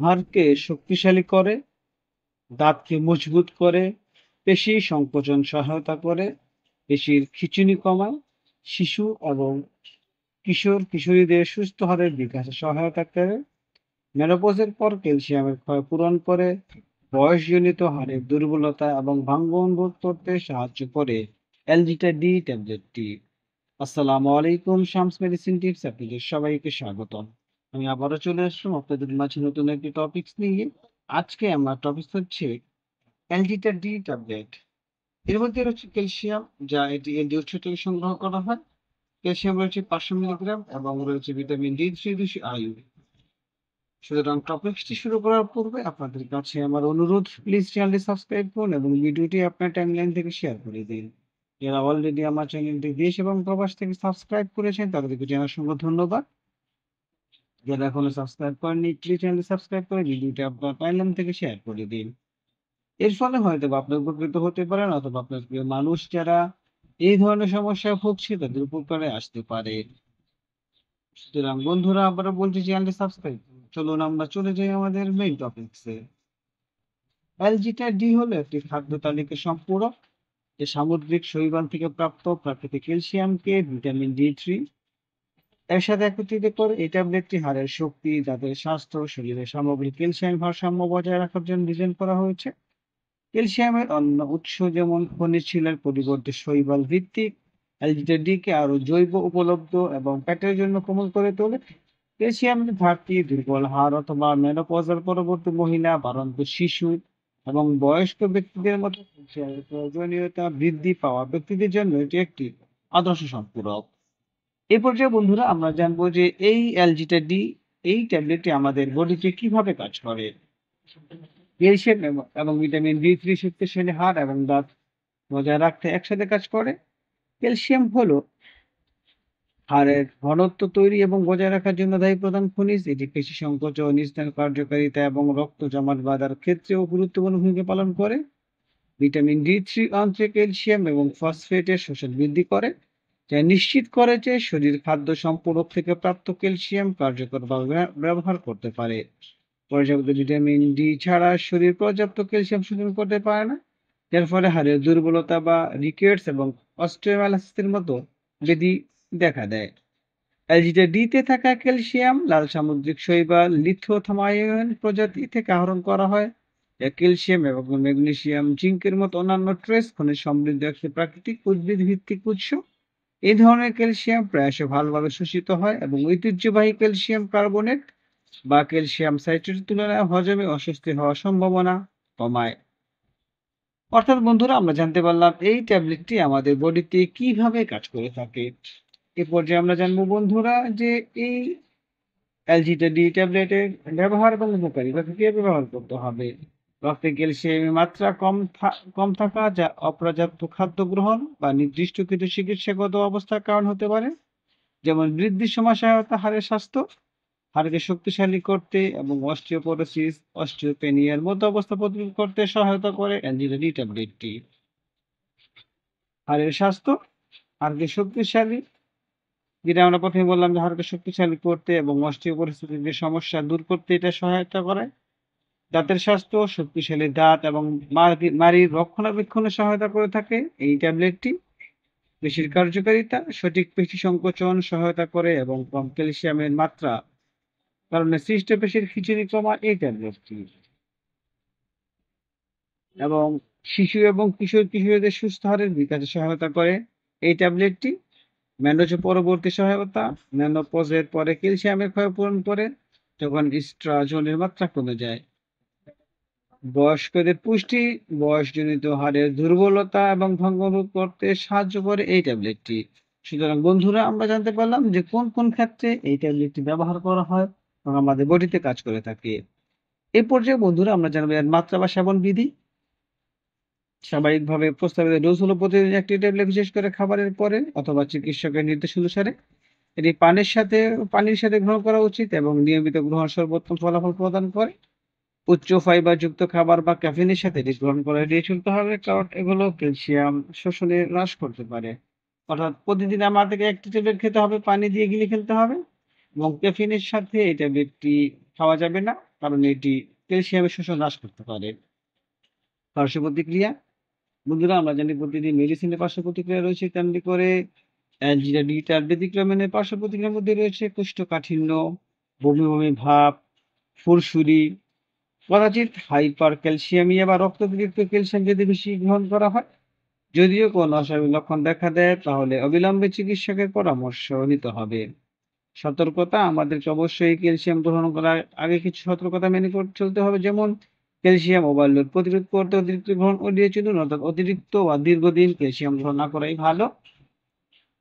হাড়কে শক্তিশালী করে, দাঁতকে মজবুত করে, পেশি সংকোচন সহায়তা করে, পেশির খিঁচুনি কমায়, শিশু এবং কিশোর-কিশোরীদের সুস্থ হাড়ের বিকাশে সহায়তা করে, মেনোপজের পর ক্যালসিয়ামের ক্ষয় পূরণ করে, বয়সজনিত হাড়ের দুর্বলতা এবং ভাঙ্গন রোধ করতে সাহায্য করে অ্যালজিটা ডি ট্যাবলেটটি। আসসালামু আলাইকুম, শামস মেডিসিন টিপস আপনাদের সবাইকে স্বাগতম। আমি আবারও চলে আসলাম আপনাদের মাঝে নতুন একটি টপিকস নিয়ে। আজকে আমার টপিক হচ্ছে অ্যালজিটা ডি ট্যাবলেট। এর মধ্যে রয়েছে ক্যালসিয়াম, যা এটি এলডি উৎস থেকে সংগ্রহ করা হয়। ক্যালসিয়াম রয়েছে 500 মিলিগ্রাম এবং রয়েছে ভিটামিন ডি থ্রি, 200 আয়ু। সুতরাং টপিকসটি শুরু করার পূর্বে আপনাদের কাছে আমার অনুরোধ, প্লিজ চ্যানেলটি সাবস্ক্রাইব করুন এবং ভিডিওটি আপনার টাইমলাইন থেকে শেয়ার করে দিন। যারা অলরেডি আমার চ্যানেলটি দেশ এবং প্রবাস থেকে সাবস্ক্রাইব করেছেন তাদেরকে জানার অসংখ্য ধন্যবাদ। যারা এখনো সাবস্ক্রাইব করেননি, প্লিজ চ্যানেলটি সাবস্ক্রাইব করে ভিডিওটি আপনার টাইমলাইন থেকে শেয়ার করে দিন। এর ফলে হয়তো বা আপনি উপকৃত হতে পারেন, অথবা আপনার প্রিয় মানুষ যারা এই ধরনের সমস্যায় ভুগছে তাদের উপকারে আসতে পারে। সুতরাং বন্ধুরা, আবারও বলছি, চ্যানেলটি সাবস্ক্রাইব করুন। চলুন আমরা চলে যাই আমাদের মেইন টপিকসে। অ্যালজিটা ডি হলো একটি খাদ্য তালিকা সম্পূরক, যে সামুদ্রিক শৈবাল থেকে প্রাপ্ত প্রাকৃতিক ক্যালসিয়ামকে ভিটামিন ডি থ্রি এর সাথে একত্রিত করে। এই ট্যাবলেটটি হাড়ের শক্তি, দাঁতের স্বাস্থ্য, শরীরের সামগ্রিক ক্যালসিয়াম ভারসাম্য বজায় রাখার জন্য ডিজাইন করা হয়েছে। ক্যালসিয়ামের অন্য উৎস যেমন খনিজ শিলার পরিবর্তে শৈবাল ভিত্তিক অ্যালজিটা ডি কে আরো জৈব উপলব্ধ এবং পেটের জন্য কোমল করে তোলে। ক্যালসিয়ামের ঘাটতি দুর্বল হাড় অথবা মেনোপজাল পরবর্তী মহিলা, বাড়ন্ত শিশু এবং বয়স্ক ব্যক্তিদের মতো ক্যালসিয়ামের প্রয়োজনীয়তা বৃদ্ধি পাওয়া ব্যক্তিদের জন্য এটি একটি আদর্শ সম্পূরক। এই পর্যায়ে বন্ধুরা আমরা জানবো যে এই অ্যালজিটা ডি, এই ট্যাবলেটটি আমাদের বডিতে কিভাবে কাজ করে। ক্যালসিয়াম এবং ভিটামিন ডি থ্রি শক্তিশালী হাড় এবং দাঁত বজায় রাখতে একসাথে কাজ করে। ক্যালসিয়াম হলো হাড়ের ঘনত্ব তৈরি এবং বজায় রাখার জন্য দায়ী প্রধান খনিজ। এটি পেশি সংকোচন, স্নায়ু কার্যকারিতা এবং রক্ত জমাট বাঁধার ক্ষেত্রেও গুরুত্বপূর্ণ ভূমিকা পালন করে। ভিটামিন ডি থ্রি অন্ত্রে ক্যালসিয়াম এবং ফসফেটের শোষণ বৃদ্ধি করে, যা নিশ্চিত করে যে শরীর খাদ্য সম্পূরক থেকে প্রাপ্ত ক্যালসিয়াম কার্যকরভাবে ব্যবহার করতে পারে। পর্যাপ্ত ভিটামিন ডি ছাড়া শরীর পর্যাপ্ত ক্যালসিয়াম শোষণ করতে পারে না, যার ফলে হাড়ের দুর্বলতা বা রিকেটস এবং অস্টিওমালাইসিসের মতো ব্যাধি দেখা দেয়। অ্যালজিটা ডিতে থাকা ক্যালসিয়াম লাল সামুদ্রিক শৈবাল লিথোথামাইন প্রজাতি থেকে আহরণ করা হয়, যা ক্যালসিয়াম এবং ম্যাগনেসিয়াম, জিঙ্কের মতো অন্যান্য ট্রেস খনিজ সমৃদ্ধ একটি প্রাকৃতিক উদ্ভিদ ভিত্তিক উৎস। এই ধরনের ক্যালসিয়াম প্রায়শ ভালোভাবে শোষিত হয় এবং ঐতিহ্যবাহী ক্যালসিয়াম কার্বনেট বা ক্যালসিয়াম সাইট্রেটের তুলনায় হজমে অস্বস্তি হওয়ার সম্ভাবনা কমায়। অর্থাৎ বন্ধুরা, আমরা জানতে পারলাম এই ট্যাবলেটটি আমাদের বডিতে কিভাবে কাজ করে থাকে। এ পর্যায়ে আমরা জানবো বন্ধুরা যে এই অ্যালজিটা ডি ট্যাবলেটের ব্যবহার এবং উপকারিতা কিভাবে ব্যবহার করতে হবে। রক্তে ক্যালসিয়ামের মাত্রা কম থাকা, যা অপর্যাপ্ত খাদ্য গ্রহণ বা নির্দিষ্ট কিছু চিকিৎসাগত অবস্থার কারণ হতে পারে, যেমন বৃদ্ধির সময় সহায়তা, হাড়ের স্বাস্থ্য, হাড়কে শক্তিশালী করতে এবং অস্টিওপোরোসিস, অস্টিওপেনিয়ার মতো অবস্থা প্রতিরোধ করতে সহায়তা করে অ্যালজিটা ডি ট্যাবলেটটি। হাড়ের স্বাস্থ্য, হাড়কে শক্তিশালী, যেটা আমরা প্রথমে বললাম যে হাড়কে শক্তিশালী করতে এবং অস্টিওপোরোসিসের যে সমস্যা দূর করতে এটা সহায়তা করে। দাঁতের স্বাস্থ্য, শক্তিশালী দাঁত এবং মাড়ির রক্ষণাবেক্ষণে সহায়তা করে থাকে এই ট্যাবলেটটি। পেশির কার্যকারিতা, সঠিক পেশি সংকোচন সহায়তা করে এবং কম ক্যালসিয়ামের মাত্রা কারণে সৃষ্ট পেশির খিঁচুনি কমায় এই ট্যাবলেটটি। এবং শিশু এবং কিশোরীদের সুস্থ হাড়ের বিকাশে সহায়তা করে এই ট্যাবলেটটি। মেনোজ পরবর্তী সহায়তা, মেনোপজের পরে ক্যালসিয়ামের ক্ষয় পূরণ করে যখন ইস্ট্রাজনের মাত্রা কমে যায়। বয়স্কদের পুষ্টি, বয়সজনিত হাড়ের দুর্বলতা এবং ভঙ্গ রোধ করতে সাহায্য করে এই ট্যাবলেটটি। সুতরাং বন্ধুরা, আমরা জানতে পারলাম যে কোন কোন ক্ষেত্রে এই ট্যাবলেটটি ব্যবহার করা হয় এবং আমাদের বডিতে কাজ করে থাকে। এই পর্যায়ে বন্ধুরা আমরা জানবো এর মাত্রা বা সেবন বিধি। স্বাভাবিকভাবে প্রস্তাবিত ডোজ হলো প্রতিদিন একটি ট্যাবলেট, বিশেষ করে খাবারের পরে অথবা চিকিৎসকের নির্দেশ অনুসারে। এটি পানির সাথে গ্রহণ করা উচিত এবং নিয়মিত গ্রহণ সর্বোত্তম ফলাফল প্রদান করে। উচ্চ ফাইবার যুক্ত খাবার বা ক্যাফিনের সাথে এটি গ্রহণ করা এড়িয়ে চলতে হবে, কারণ এগুলো ক্যালসিয়াম শোষণে হ্রাস করতে পারে। অর্থাৎ প্রতিদিন আমাদেরকে একটি ট্যাবলেট খেতে হবে, পানি দিয়ে গিলে ফেলতে হবে এবং ক্যাফিনের সাথে এই ট্যাবলেটটি খাওয়া যাবে না। কারণ এটি ক্যালসিয়ামের শোষণ হ্রাস করতে পারে। পার্শ্ব প্রতিক্রিয়া, বন্ধুরা আমরা জানি প্রতিদিন মেডিসিনের পার্শ্ব প্রতিক্রিয়া রয়েছে, তেমনি করে অ্যালজিডা ব্যতিক্রমের পার্শ্ব প্রতিক্রিয়ার মধ্যে রয়েছে কোষ্ঠকাঠিন্য, বমি বমি ভাব, ফুরসুরি, কদাচিৎ হাইপার ক্যালসিয়ামিয়া বা রক্তাতিরিক্ত ক্যালসিয়াম যদি বেশি গ্রহণ করা হয়। যদিও কোনো অস্বাভাবিক লক্ষণ দেখা দেয় তাহলে অবিলম্বে চিকিৎসকের পরামর্শ নিতে হবে। সতর্কতা, আমাদেরকে অবশ্যই ক্যালসিয়াম গ্রহণ করার আগে কিছু সতর্কতা মেনে চলতে হবে, যেমন ক্যালসিয়াম ওভারলোড প্রতিরোধ করতে অতিরিক্ত গ্রহণ এড়িয়ে চলুন, অর্থাৎ অতিরিক্ত বা দীর্ঘদিন ক্যালসিয়াম গ্রহণ না করাই ভালো।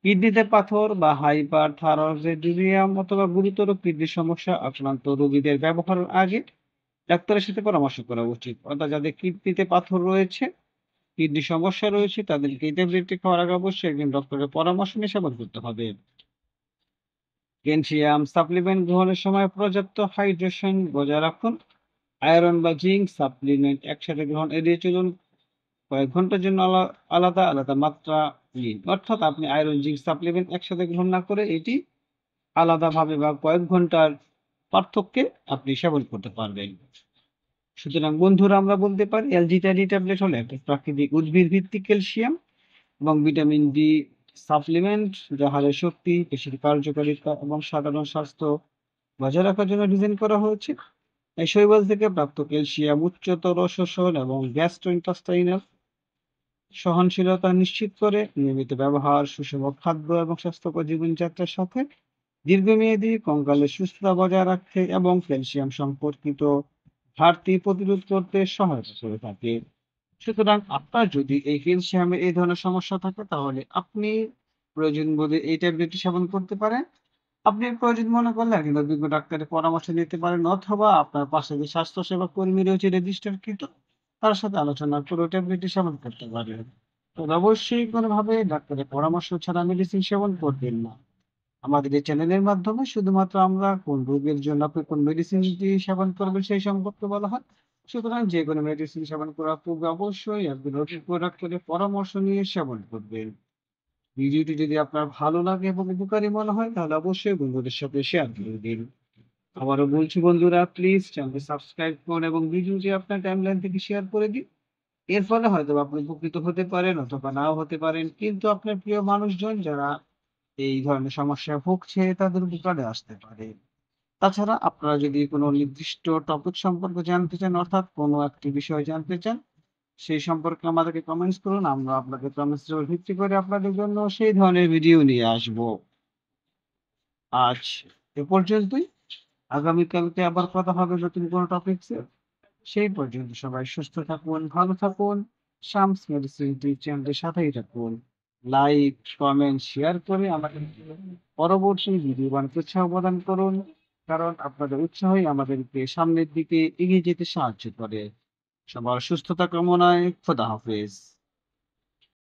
কিডনিতে পাথর বা হাইপার থাইরয়েডিজম অথবা গুরুতর কিডনির সমস্যা আক্রান্ত রোগীদের ব্যবহারের আগে ডাক্তারের সাথে পরামর্শ করা উচিত। অর্থাৎ যাদের কিডনিতে পাথর রয়েছে, কিডনির সমস্যা রয়েছে, তাদেরকে এই ট্যাবলেটটি খাওয়ার আগে অবশ্যই একজন ডক্টরের পরামর্শ নিয়ে সেবন করতে হবে। ক্যালসিয়াম সাপ্লিমেন্ট গ্রহণের সময় পর্যাপ্ত হাইড্রেশন বজায় রাখুন। আয়রন বা জিঙ্ক সাপ্লিমেন্ট একসাথে গ্রহণ এড়িয়ে চলুন। কয়েক ঘন্টার জন্য আলাদা আলাদা মাত্রা নিন। অর্থাৎ আপনি আয়রন জিঙ্ক সাপ্লিমেন্ট একসাথে গ্রহণ না করে এটি আলাদাভাবে বা কয়েক ঘন্টার পার্থক্যে আপনি সেবন করতে পারবেন। সুতরাং বন্ধুরা আমরা বলতে পারি এলজিটারি ট্যাবলেট হলো একটা প্রাকৃতিক উদ্ভিদ ভিত্তিক ক্যালসিয়াম এবং ভিটামিন ডি সাপ্লিমেন্ট, যা হাড়ের শক্তি, পেশির কার্যকারিতা এবং সাধারণ স্বাস্থ্য বজায় রাখার জন্য ডিজাইন করা হয়েছে। এই শৈবাল থেকে প্রাপ্ত ক্যালসিয়াম উচ্চতর শোষণ এবং গ্যাস্ট্রোইন্টেস্টাইনাল সহনশীলতা নিশ্চিত করে। নিয়মিত ব্যবহার, সুষম খাদ্য এবং স্বাস্থ্যকর জীবনযাত্রার সাথে দীর্ঘমেয়াদী কঙ্কালের সুস্থতা বজায় রাখতে এবং ক্যালসিয়াম সম্পর্কিত ঘাটতি প্রতিরোধ করতে সহায়তা করে থাকে। সুতরাং আপনার যদি এই ক্যালসিয়ামের এই ধরনের সমস্যা থাকে তাহলে আপনি প্রয়োজন বোধে এই ট্যাবলেটটি সেবন করতে পারেন। আপনি প্রয়োজন মনে করলে একজন অভিজ্ঞ ডাক্তারের পরামর্শ নিতে পারেন, অথবা আপনার পাশে যে স্বাস্থ্যসেবা কর্মী রয়েছে রেজিস্টারকৃত, তার সাথে আলোচনা করে ট্যাবলেটটি সেবন করতে পারেন। তবে অবশ্যই কোনোভাবে ডাক্তারের পরামর্শ ছাড়া মেডিসিন সেবন করবেন না। আমাদের এই চ্যানেলের মাধ্যমে শুধুমাত্র আমরা কোন রোগের জন্য আপনি কোন মেডিসিনটি সেবন করবেন সেই সম্পর্কে বলা হয়। সুতরাং যে কোনো মেডিসিন সেবন করার পূর্বে অবশ্যই একজন অভিজ্ঞ ডাক্তারের পরামর্শ নিয়ে সেবন করবেন। ভিডিওটি যদি আপনার ভালো লাগে এবং উপকারী মনে হয় তাহলে অবশ্যই বন্ধুদের সাথে শেয়ার করে দিন। আবারও বলছি বন্ধুরা, প্লিজ চ্যানেলটি সাবস্ক্রাইব করুন এবং ভিডিওটি আপনার টাইমলাইন থেকে শেয়ার করে দিন। এর ফলে হয়তো আপনি উপকৃত হতে পারেন অথবা নাও হতে পারেন, কিন্তু আপনার প্রিয় মানুষজন যারা এই ধরনের সমস্যায় ভুগছে তাদের উপকারে আসতে পারে। তাছাড়া আপনারা যদি কোনো নির্দিষ্ট টপিক সম্পর্কে জানতে চান, অর্থাৎ কোনো একটি বিষয় জানতে চান, সেই সম্পর্কে আমাদেরকে কমেন্টস করুন। আমরা আপনাদের কমেন্টসের উপর ভিত্তি করে আপনাদের জন্য সেই ধরনের ভিডিও নিয়ে আসবো। আজ এ পর্যন্তই। আগামীকালকে আবার কথা হবে নতুন কোনো টপিকসে। সেই পর্যন্ত সবাই সুস্থ থাকুন, ভালো থাকুন। শামস মেডিসিন চ্যানেলটির সাথেই থাকুন। লাইক, কমেন্ট, শেয়ার করে আমাদের পরবর্তী ভিডিও বানাতে উৎসাহ প্রদান করুন। কারণ আপনাদের উৎসাহই আমাদেরকে সামনের দিকে এগিয়ে যেতে সাহায্য করে। সবার সুস্থতা কামনায় খোদা হাফেজ।